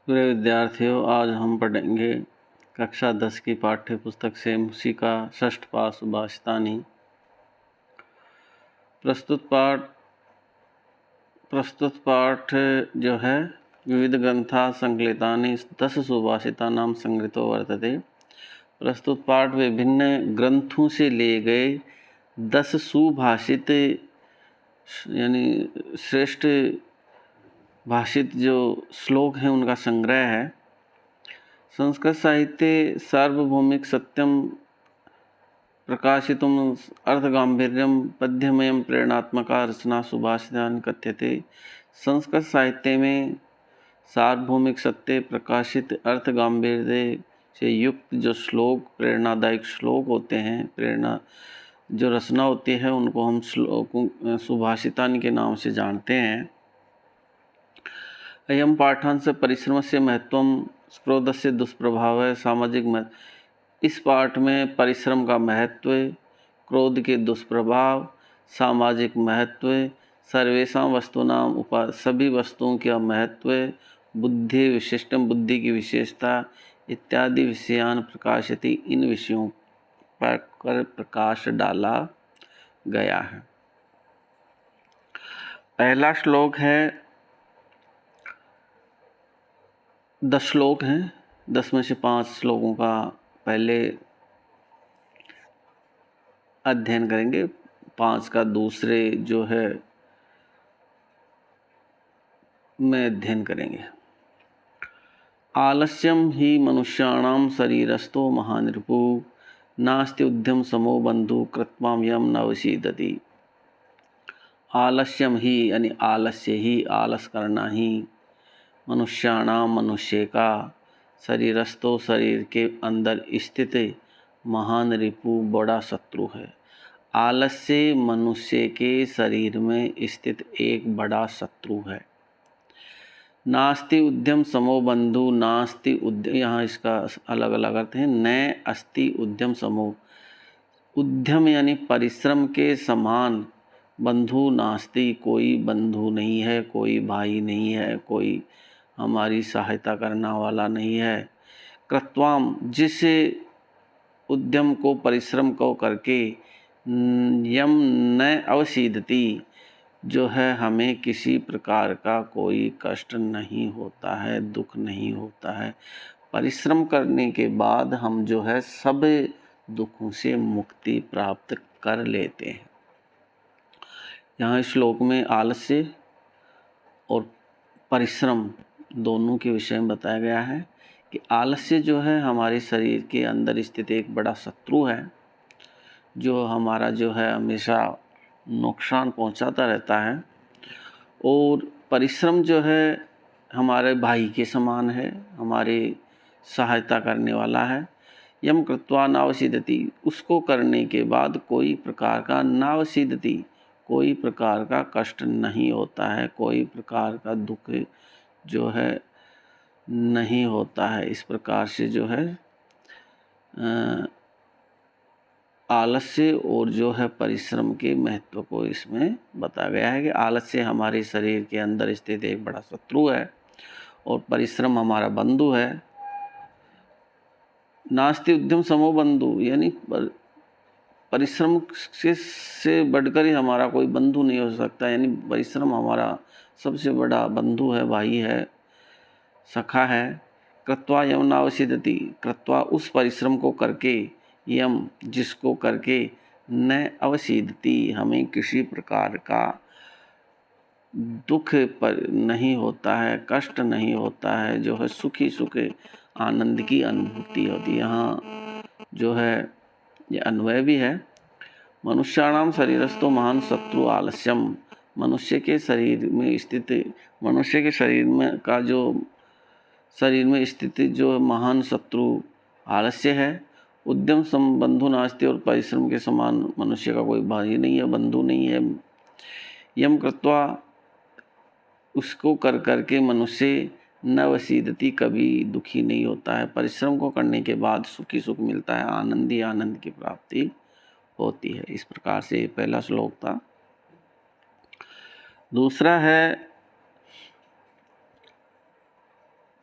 प्रिय विद्यार्थियों, आज हम पढ़ेंगे कक्षा 10 की पाठ्य पुस्तक से मूसिका षष्ठ पाठ सुभाषितानि। प्रस्तुत पाठ जो है विविध ग्रंथा संकलितानि 10 सुभाषितानां संग्रहितो वर्तते। प्रस्तुत पाठ विभिन्न ग्रंथों से लिए गए 10 सुभाषित यानी श्रेष्ठ भाषित जो श्लोक हैं उनका संग्रह है। संस्कृत साहित्ये सार्वभौमिक सत्यम प्रकाशितुम अर्थगांभीर्यम पद्यमयम प्रेरणात्मका रचना सुभाषितानि कथ्यते। संस्कृत साहित्य में सार्वभौमिक सत्य प्रकाशित अर्थ गांभीर्य से युक्त जो श्लोक प्रेरणादायक श्लोक होते हैं, प्रेरणा जो रचना होती है, उनको हम श्लोकों सुभाषितानि के नाम से जानते हैं। अयम पाठांश परिश्रमस्य महत्वम क्रोधस्य दुष्प्रभाव सामाजिक महत्व। इस पाठ में परिश्रम का महत्व, क्रोध के दुष्प्रभाव, सामाजिक महत्व, सर्वेषां वस्तूनां सभी वस्तुओं का महत्व, बुद्धि विशिष्टम बुद्धि की विशेषता इत्यादि विषयान प्रकाशति। इन विषयों पर प्रकाश डाला गया है। पहला श्लोक है, 10 श्लोक हैं, 10 में से 5 श्लोकों का पहले अध्ययन करेंगे, 5 का दूसरे जो है में अध्ययन करेंगे। आलस्यम ही मनुष्याणाम शरीरस्थो महानिर्भु नास्ति उद्यम समो बंधु कृत्वाम यम नवसीदति। आलस्यम ही यानी आलस्य ही, आलस करना ही, मनुष्याणाम मनुष्य का, शरीरस्थो शरीर के अंदर स्थित, महान रिपु बड़ा शत्रु है। आलस्य मनुष्य के शरीर में स्थित एक बड़ा शत्रु है। नास्ति उद्यम समो बंधु, नास्ति उद्यम, यहाँ इसका अलग अलग अर्थ है। न अस्ति उद्यम समो, उद्यम यानी परिश्रम के समान, बंधु नास्ति कोई बंधु नहीं है, कोई भाई नहीं है, कोई हमारी सहायता करने वाला नहीं है। कृत्वाम जिस उद्यम को, परिश्रम को करके, यम न अवसीदति जो है हमें किसी प्रकार का कोई कष्ट नहीं होता है, दुख नहीं होता है। परिश्रम करने के बाद हम जो है सब दुखों से मुक्ति प्राप्त कर लेते हैं। यहाँ श्लोक में आलस्य और परिश्रम दोनों के विषय में बताया गया है कि आलस्य जो है हमारे शरीर के अंदर स्थित एक बड़ा शत्रु है, जो हमारा जो है हमेशा नुकसान पहुंचाता रहता है। और परिश्रम जो है हमारे भाई के समान है, हमारी सहायता करने वाला है। यम कृत्वा नावसीदति, उसको करने के बाद कोई प्रकार का नावसीदति, कोई प्रकार का कष्ट नहीं होता है, कोई प्रकार का दुख जो है नहीं होता है। इस प्रकार से जो है आलस्य और जो है परिश्रम के महत्व को इसमें बताया गया है कि आलस्य हमारे शरीर के अंदर स्थित एक बड़ा शत्रु है और परिश्रम हमारा बंधु है। नास्ति उद्यम समो बंधु, यानी परिश्रम से बढ़कर ही हमारा कोई बंधु नहीं हो सकता, यानी परिश्रम हमारा सबसे बड़ा बंधु है, भाई है, सखा है। कृत्वा यम नावसीदति, कृत्वा उस परिश्रम को करके, यम जिसको करके, न अवसीदति हमें किसी प्रकार का दुख पर नहीं होता है, कष्ट नहीं होता है, जो है सुखी सुखी आनंद की अनुभूति होती है। यहाँ जो है ये अन्वय भी है। मनुष्याणाम शरीरस्थो महान शत्रु आलस्यम, मनुष्य के शरीर में स्थित, मनुष्य के शरीर में का जो शरीर में स्थित जो महान शत्रु आलस्य है। उद्यम सम बंधु नास्ति, और परिश्रम के समान मनुष्य का कोई भाई नहीं है, बंधु नहीं है। यम कृत्वा उसको कर करके मनुष्य न वसीदति, कभी दुखी नहीं होता है। परिश्रम को करने के बाद सुखी सुख मिलता है, आनंद ही आनंद की प्राप्ति होती है। इस प्रकार से पहला श्लोक था। दूसरा है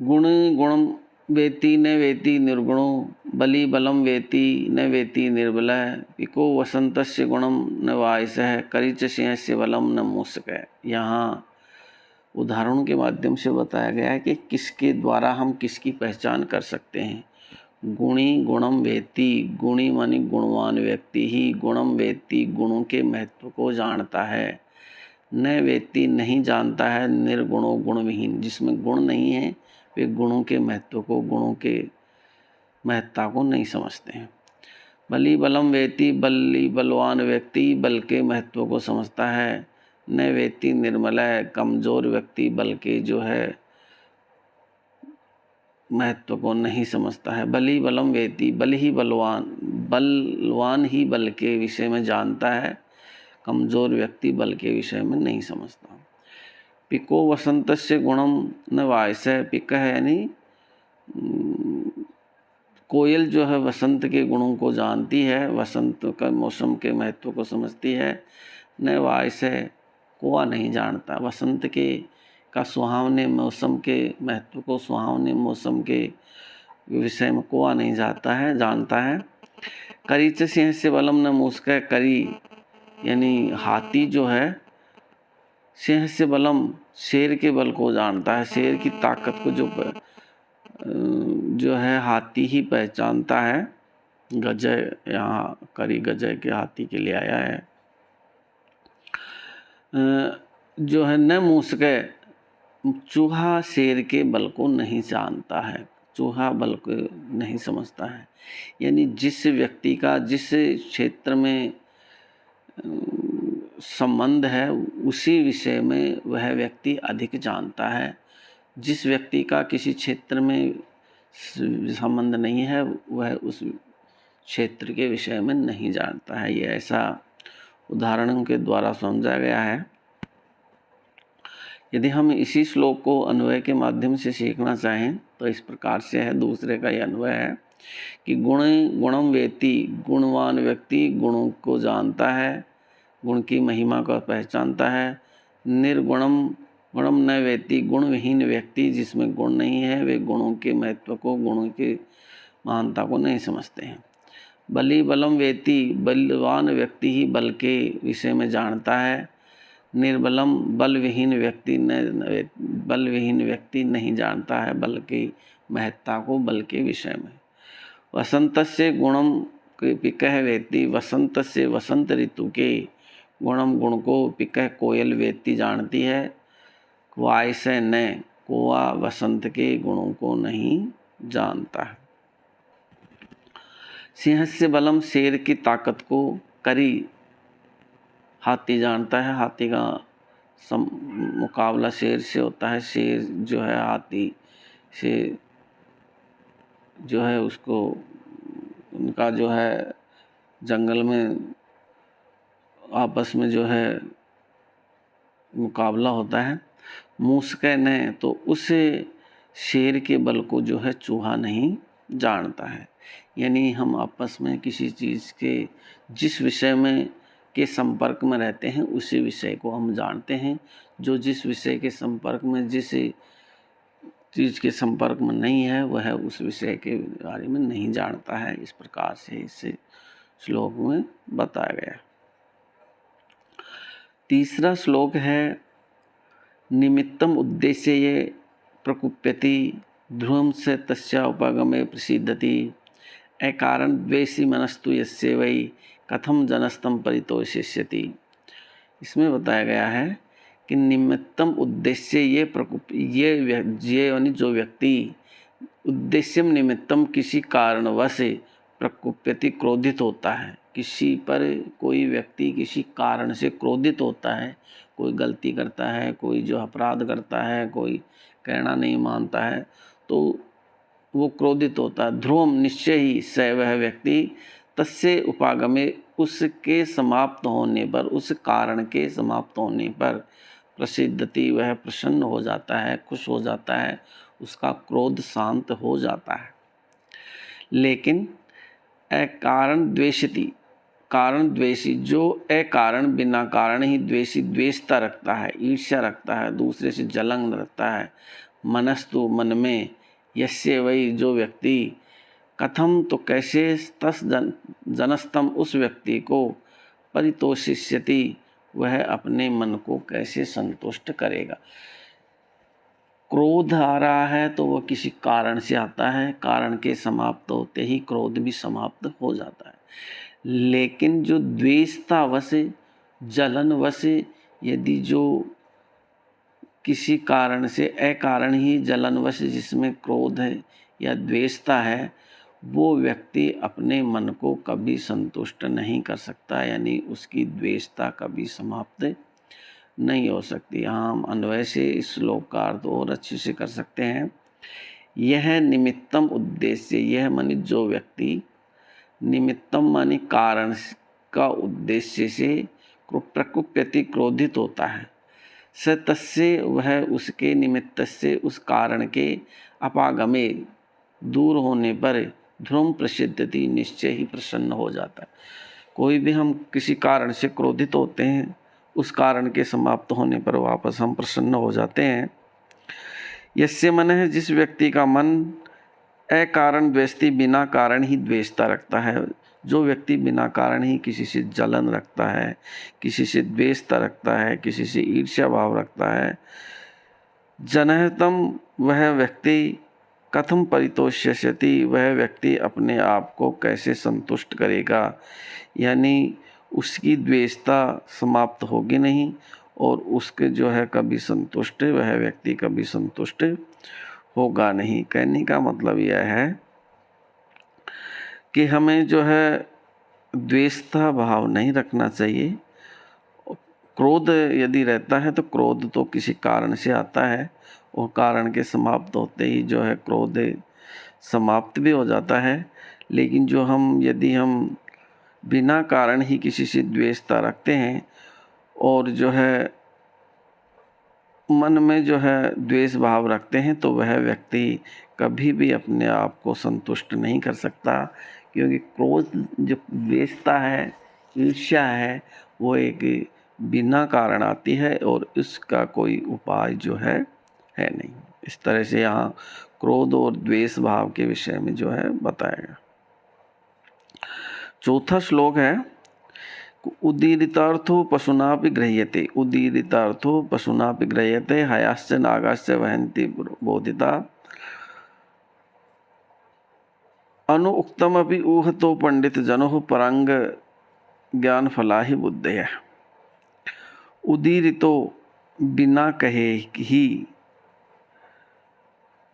गुण गुणम वेति न वेति निर्गुणो बलि बलम वेति न वेति निर्बलः पिको वसंतस्य गुणम न वायसः करिच सिंहस्य बलम न मूषकः। यहाँ उदाहरणों के माध्यम से बताया गया है कि किसके द्वारा हम किसकी पहचान कर सकते हैं। गुणी गुणम वेत्ति, गुणी मानी गुणवान व्यक्ति ही गुणम वेत्ति, गुणों के महत्व को जानता है। न वेत्ति नहीं जानता है, निर्गुणो गुणविहीन, जिसमें गुण नहीं है वे गुणों के महत्व को, गुणों के महत्ता को नहीं समझते हैं। बलि बलम वेत्ति, बलि बलवान व्यक्ति बल के महत्व को समझता है। न वेत्ति निर्मल है, कमजोर व्यक्ति बल के जो है महत्व को नहीं समझता है। बलि बलम वेत्ति, बल ही बलवान, बलवान ही बल के विषय में जानता है, कमजोर व्यक्ति बल के विषय में नहीं समझता। पिको वसंतस्य गुणम न वायसः, पिक है यानी कोयल जो है वसंत के गुणों को जानती है, वसंत का मौसम के महत्व को समझती है। न वायसः, कौवा नहीं जानता वसंत के का सुहावने मौसम के महत्व को, सुहावने मौसम के विषय में कौवा नहीं जानता है। करीच सिंहस्य बलम न मूषकः, करी यानी हाथी जो है सिंहस्य बलम शेर के बल को जानता है, शेर की ताकत को जो है हाथी ही पहचानता है। गजय, यहाँ करी गजय के हाथी के लिए आया है। जो है न मूषकः, चूहा शेर के बल को नहीं जानता है, चूहा बल को नहीं समझता है। यानी जिस व्यक्ति का जिस क्षेत्र में संबंध है उसी विषय में वह व्यक्ति अधिक जानता है। जिस व्यक्ति का किसी क्षेत्र में संबंध नहीं है वह उस क्षेत्र के विषय में नहीं जानता है। यह ऐसा उदाहरणों के द्वारा समझा गया है। यदि हम इसी श्लोक को अन्वय के माध्यम से सीखना चाहें तो इस प्रकार से है। दूसरे का यह अन्वय है कि गुणम वेत्ति, गुणवान व्यक्ति गुणों को जानता है, गुण की महिमा को पहचानता है। निर्गुणम गुणम न वेत्ति, गुणविहीन व्यक्ति जिसमें गुण नहीं है वे गुणों के महत्व को, गुणों की महानता को नहीं समझते हैं। बलि बलम वेत्ति, बलवान व्यक्ति ही बल के विषय में जानता है। निर्बलम, बलविहीन व्यक्ति नहीं जानता है बल की महत्ता को, बल के विषय में। वसंतस्य गुणम पिकः वेत्ति, वसंत से वसंत ऋतु के गुणम गुण को पिकः कोयल वेत्ति जानती है। वायसः न, कौवा वसंत के गुणों को नहीं जानता है। सिंहस्य बलम, शेर की ताकत को करी हाथी जानता है, हाथी का मुकाबला शेर से होता है। शेर जो है हाथी से जो है उसको उनका जो है जंगल में आपस में जो है मुकाबला होता है। मूषकः न, तो उस शेर के बल को जो है चूहा नहीं जानता है। यानी हम आपस में किसी चीज़ के जिस विषय में के संपर्क में रहते हैं उसी विषय को हम जानते हैं। जो जिस विषय के संपर्क में, जिस चीज़ के संपर्क में नहीं है वह उस विषय के बारे में नहीं जानता है। इस प्रकार से इस श्लोक में बताया गया। तीसरा श्लोक है निमित्तम उद्देश्य ये प्रकुप्यति ध्रुवम से तस्या उपागमे प्रसिद्धति अकारण द्वेषी मनस्तु यस्य वै कथम जनस्तम परितोषिष्यति। इसमें बताया गया है कि निमित्तम उद्देश्य ये प्रकुप, ये यानी जो व्यक्ति उद्देश्यम निमित्तम किसी कारणवश प्रकुप्यति क्रोधित होता है, किसी पर कोई व्यक्ति किसी कारण से क्रोधित होता है, कोई गलती करता है, कोई जो अपराध करता है, कोई कहना नहीं मानता है तो वो क्रोधित होता है। ध्रुवम, निश्चय ही, स वह व्यक्ति तस्य उपागमे, उसके समाप्त होने पर, उस कारण के समाप्त होने पर प्रसिद्धति, वह प्रसन्न हो जाता है, खुश हो जाता है, उसका क्रोध शांत हो जाता है। लेकिन अकारण द्वेषति, कारण द्वेषी, जो अकारण बिना कारण ही द्वेषी, द्वेषता रखता है, ईर्ष्या रखता है, दूसरे से जलन रखता है, मनस्तु मन में, यस्य वही जो व्यक्ति, कथम तो कैसे, तस जनस्तम उस व्यक्ति को, परितोषिष्यति वह अपने मन को कैसे संतुष्ट करेगा। क्रोध आ रहा है तो वह किसी कारण से आता है, कारण के समाप्त होते ही क्रोध भी समाप्त हो जाता है। लेकिन जो द्वेषता वश, जलन वश, यदि जो किसी कारण से अकारण ही जलनवश जिसमें क्रोध है या द्वेषता है, वो व्यक्ति अपने मन को कभी संतुष्ट नहीं कर सकता, यानी उसकी द्वेषता कभी समाप्त नहीं हो सकती। यहाँ हम अन्वय से इस श्लोक का अर्थ और अच्छे से कर सकते हैं। यह निमित्तम उद्देश्य, यह मानी जो व्यक्ति, निमित्तम मानी कारण का उद्देश्य से प्रकुप्यति क्रोधित होता है, स तस्य वह उसके निमित्त से उस कारण के अपागमे दूर होने पर ध्रुव प्रसिद्धति निश्चय ही प्रसन्न हो जाता है। कोई भी हम किसी कारण से क्रोधित होते हैं, उस कारण के समाप्त होने पर वापस हम प्रसन्न हो जाते हैं। यस्य मन है जिस व्यक्ति का मन अकारण द्वेष्टि बिना कारण ही द्वेषता रखता है, जो व्यक्ति बिना कारण ही किसी से जलन रखता है, किसी से द्वेषता रखता है, किसी से ईर्ष्या भाव रखता है, जनहतम वह व्यक्ति, कथम परितोष्यति वह व्यक्ति अपने आप को कैसे संतुष्ट करेगा, यानी उसकी द्वेषता समाप्त होगी नहीं और उसके जो है कभी संतुष्ट, वह व्यक्ति कभी संतुष्ट होगा नहीं। कहने का मतलब यह है कि हमें जो है द्वेषता भाव नहीं रखना चाहिए। क्रोध यदि रहता है तो क्रोध तो किसी कारण से आता है और कारण के समाप्त होते ही जो है क्रोध समाप्त भी हो जाता है। लेकिन जो हम यदि हम बिना कारण ही किसी से द्वेषता रखते हैं और जो है मन में जो है द्वेष भाव रखते हैं, तो वह व्यक्ति कभी भी अपने आप को संतुष्ट नहीं कर सकता, क्योंकि क्रोध जो द्वेषता है, ईर्ष्या है, वो एक बिना कारण आती है और इसका कोई उपाय जो है नहीं। इस तरह से यहाँ क्रोध और द्वेष भाव के विषय में जो है बताया गया। चौथा श्लोक है, उदीरितार्थो पशुनापि गृह्यते, उदीरितार्थो पशुनापि गृह्यते, हयाश्च नागाश्च वहन्ति बोधिता, अनु उक्तमपि ऊहतो पंडित जनोः परांग ज्ञान फला ही बुद्धय। उदीरितो बिना कहे ही,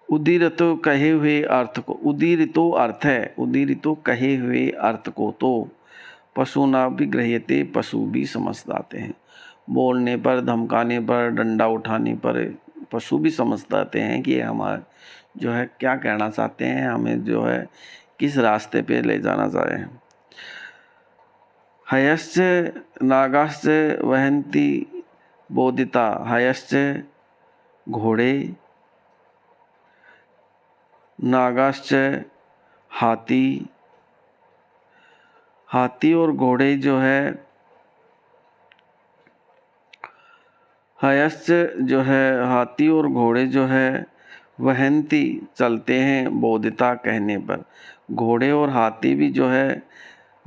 उदीरितो कहे हुए अर्थ को, उदीरितो अर्थ है, उदीरितो कहे हुए अर्थ को तो पशुना भी गृह्यते पशु भी समझ जाते हैं। बोलने पर, धमकाने पर, डंडा उठाने पर पशु भी समझ जाते हैं कि हमारा जो है क्या कहना चाहते हैं, हमें जो है किस रास्ते पे ले जाना चाह रहे हैं। हयश्च नागाश्च वहन्ति बोधिता, हयश्च घोड़े, नागाश्च हाथी, हाथी और घोड़े जो है, हयश्च जो है हाथी और घोड़े जो है, वहन्ति चलते हैं, बोधिता कहने पर। घोड़े और हाथी भी जो है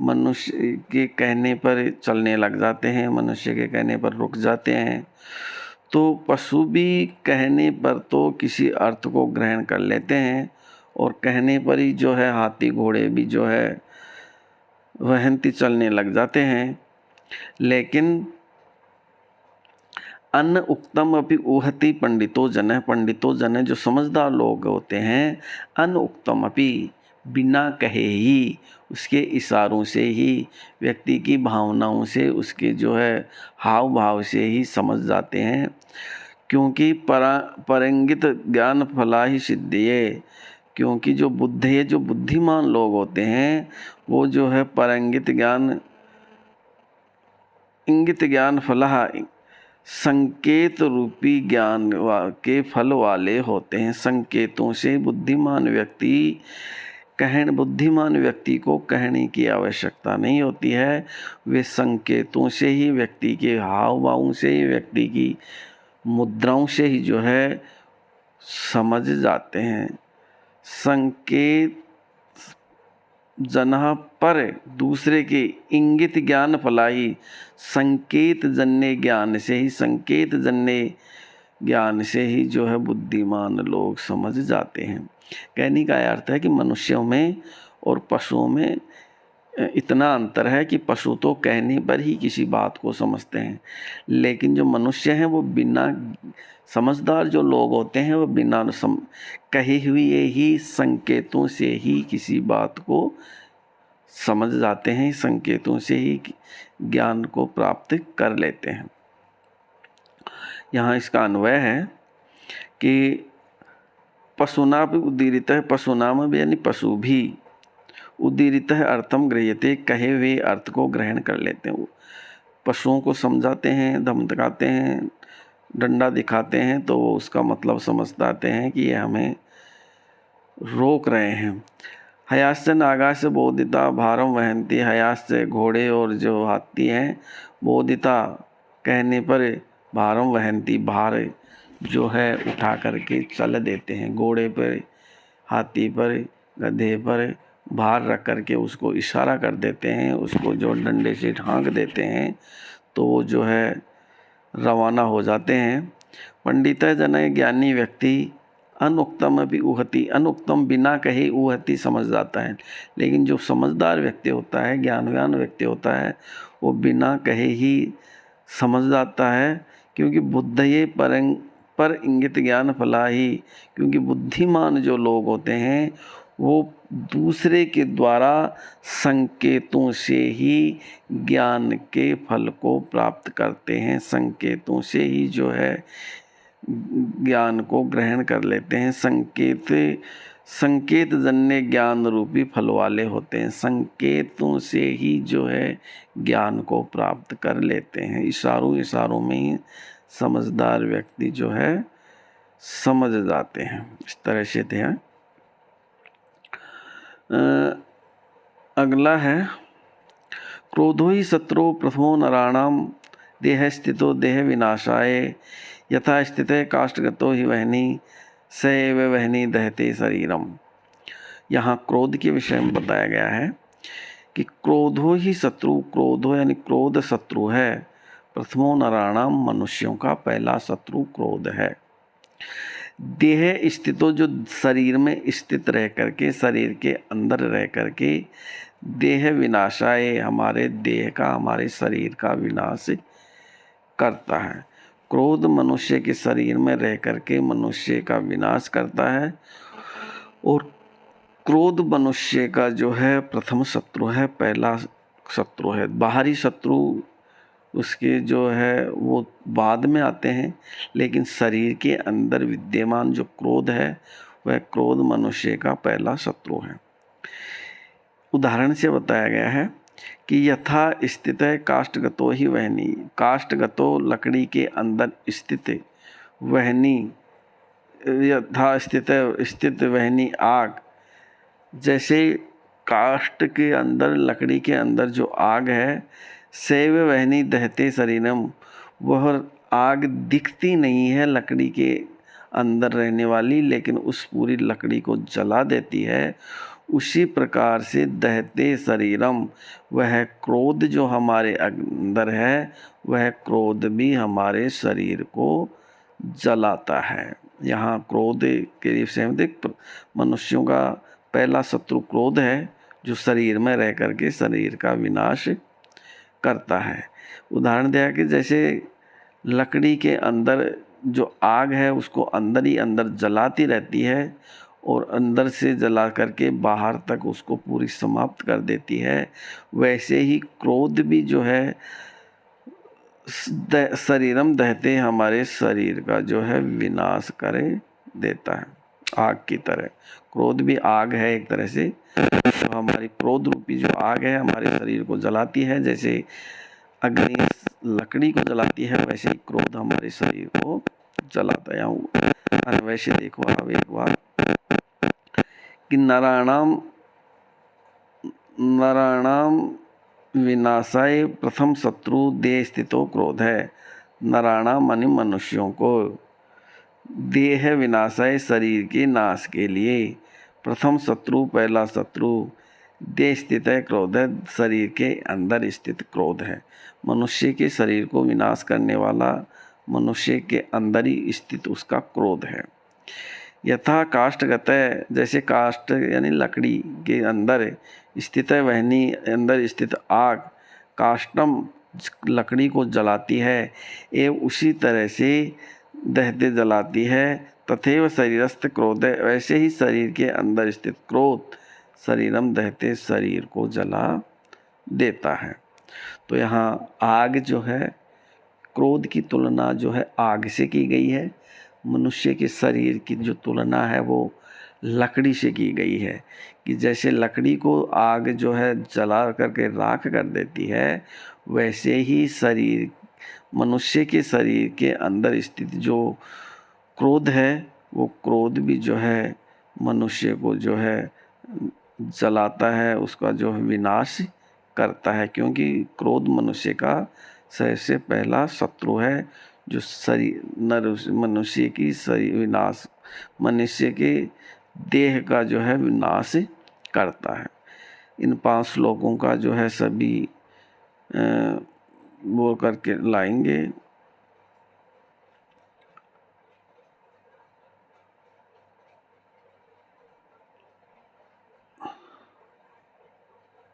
मनुष्य के कहने पर चलने लग जाते हैं, मनुष्य के कहने पर रुक जाते हैं। तो पशु भी कहने पर तो किसी अर्थ को ग्रहण कर लेते हैं और कहने पर ही जो है हाथी घोड़े भी जो है वहन्ति चलने लग जाते हैं। लेकिन अन्न उक्तम अपि ऊहति पंडितो जन, पंडितो जन जो समझदार लोग होते हैं, अन्न उक्तम अपि बिना कहे ही, उसके इशारों से ही, व्यक्ति की भावनाओं से, उसके जो है हाव भाव से ही समझ जाते हैं। क्योंकि परंगित ज्ञान फला ही सिद्धिये, क्योंकि जो बुद्धे, जो बुद्धिमान लोग होते हैं, वो जो है परंगित ज्ञान, इंगित ज्ञान फला, संकेत रूपी ज्ञान के फल वाले होते हैं। संकेतों से बुद्धिमान व्यक्ति को कहने की आवश्यकता नहीं होती है। वे संकेतों से ही, व्यक्ति के हाव भाव से ही, व्यक्ति की मुद्राओं से ही जो है समझ जाते हैं। संकेत जनः पर दूसरे के इंगित ज्ञान फलाही, संकेत जन्य ज्ञान से ही, संकेत जन्य ज्ञान से ही जो है बुद्धिमान लोग समझ जाते हैं। कहने का अर्थ है कि मनुष्यों में और पशुओं में इतना अंतर है कि पशु तो कहने पर ही किसी बात को समझते हैं, लेकिन जो मनुष्य हैं वो बिना, समझदार जो लोग होते हैं वो बिना कही हुई ही संकेतों से ही किसी बात को समझ जाते हैं, संकेतों से ही ज्ञान को प्राप्त कर लेते हैं। यहाँ इसका अन्वय है कि पशुना भी उदीरित है, पशुनाम भी यानी पशु भी उदीरित है अर्थम गृह्यते, कहे हुए अर्थ को ग्रहण कर लेते हैं। वो पशुओं को समझाते हैं, धमकाते हैं, डंडा दिखाते हैं तो वो उसका मतलब समझते हैं कि ये हमें रोक रहे हैं। हयाश्च नागाश्च बोधिता भारम वहंती, हयाश्च घोड़े और जो हाथी हैं, बोधिता कहने पर भारम वहंती, भार जो है उठा करके चल देते हैं। घोड़े पर, हाथी पर, गधे पर भार रख करके उसको इशारा कर देते हैं, उसको जो डंडे से ढांक देते हैं तो वो जो है रवाना हो जाते हैं। पंडित जन ज्ञानी व्यक्ति अनुक्तम भी उहति, अनुक्तम बिना कहे उहति समझ जाता है, लेकिन जो समझदार व्यक्ति होता है, ज्ञानवान व्यक्ति होता है, वो बिना कहे ही समझ जाता है। क्योंकि बुद्धये पर इंगित ज्ञान फला ही, क्योंकि बुद्धिमान जो लोग होते हैं वो दूसरे के द्वारा संकेतों से ही ज्ञान के फल को प्राप्त करते हैं, संकेतों से ही जो है ज्ञान को ग्रहण कर लेते हैं। संकेत जन्य ज्ञान रूपी फल वाले होते हैं, संकेतों से ही जो है ज्ञान को प्राप्त कर लेते हैं। इशारों में ही समझदार व्यक्ति जो है समझ जाते हैं। इस तरह से ध्यान। अगला है क्रोधो ही शत्रु प्रथमो नराणाम देह स्थितो देह विनाशाय, यथा स्थित काष्ठगतो ही वहनी सैव वहनी दहते शरीरम। यहाँ क्रोध के विषय में बताया गया है कि क्रोधो ही शत्रु, क्रोधो यानी क्रोध शत्रु है। प्रथमो नराणाम, मनुष्यों का पहला शत्रु क्रोध है। देह स्थितो, जो शरीर में स्थित रह करके, शरीर के अंदर रह करके, देह विनाशाय, हमारे देह का, हमारे शरीर का विनाश करता है। क्रोध मनुष्य के शरीर में रह करके मनुष्य का विनाश करता है, और क्रोध मनुष्य का जो है प्रथम शत्रु है, पहला शत्रु है। बाहरी शत्रु उसके जो है वो बाद में आते हैं, लेकिन शरीर के अंदर विद्यमान जो क्रोध है वह क्रोध मनुष्य का पहला शत्रु है। उदाहरण से बताया गया है कि यथा स्थित है काष्ठगतो ही वहनी, काष्ठगतो लकड़ी के अंदर स्थित, वहनी यथा स्थित वहनी आग, जैसे काष्ठ के अंदर, लकड़ी के अंदर जो आग है, सैव वहनी दहते शरीरम, वह आग दिखती नहीं है लकड़ी के अंदर रहने वाली, लेकिन उस पूरी लकड़ी को जला देती है। उसी प्रकार से दहते शरीरम, वह क्रोध जो हमारे अंदर है, वह क्रोध भी हमारे शरीर को जलाता है। यहाँ क्रोध के विषय में देख, मनुष्यों का पहला शत्रु क्रोध है, जो शरीर में रह करके शरीर का विनाश करता है। उदाहरण दिया कि जैसे लकड़ी के अंदर जो आग है उसको अंदर ही अंदर जलाती रहती है, और अंदर से जला करके बाहर तक उसको पूरी समाप्त कर देती है, वैसे ही क्रोध भी जो है शरीरम दहते, हमारे शरीर का जो है विनाश कर देता है। आग की तरह क्रोध भी आग है एक तरह से, तो हमारी क्रोध रूपी जो आग है हमारे शरीर को जलाती है। जैसे अग्नि लकड़ी को जलाती है, वैसे ही क्रोध हमारे शरीर को जलाता है। वैसे देखो अब एक बार कि नराणाम विनाशाय प्रथम शत्रु देह स्थितो क्रोध है। नराणाम मानी मनुष्यों को, देह विनाशाय, शरीर के नाश के लिए। प्रथम शत्रु, पहला शत्रु देह स्थित है, क्रोध है, शरीर के अंदर स्थित क्रोध है। मनुष्य के शरीर को विनाश करने वाला मनुष्य के अंदर ही स्थित उसका क्रोध है। यथा काष्ठगत है, जैसे काष्ठ यानी लकड़ी के अंदर स्थित है, वहनी अंदर स्थित आग काष्टम लकड़ी को जलाती है, एवं उसी तरह से दहते जलाती है। तथैव शरीरस्थ क्रोध है, वैसे ही शरीर के अंदर स्थित क्रोध शरीरम दहते शरीर को जला देता है। तो यहाँ आग जो है, क्रोध की तुलना जो है आग से की गई है। मनुष्य के शरीर की जो तुलना है वो लकड़ी से की गई है, कि जैसे लकड़ी को आग जो है जला करके राख कर देती है, वैसे ही शरीर, मनुष्य के शरीर के अंदर स्थित जो क्रोध है, वो क्रोध भी जो है मनुष्य को जो है जलाता है, उसका जो है विनाश करता है। क्योंकि क्रोध मनुष्य का सबसे पहला शत्रु है, जो शरीर मनुष्य की शरीर विनाश, मनुष्य के देह का जो है विनाश करता है। इन 5 श्लोकों का जो है सभी बोल करके लाएंगे।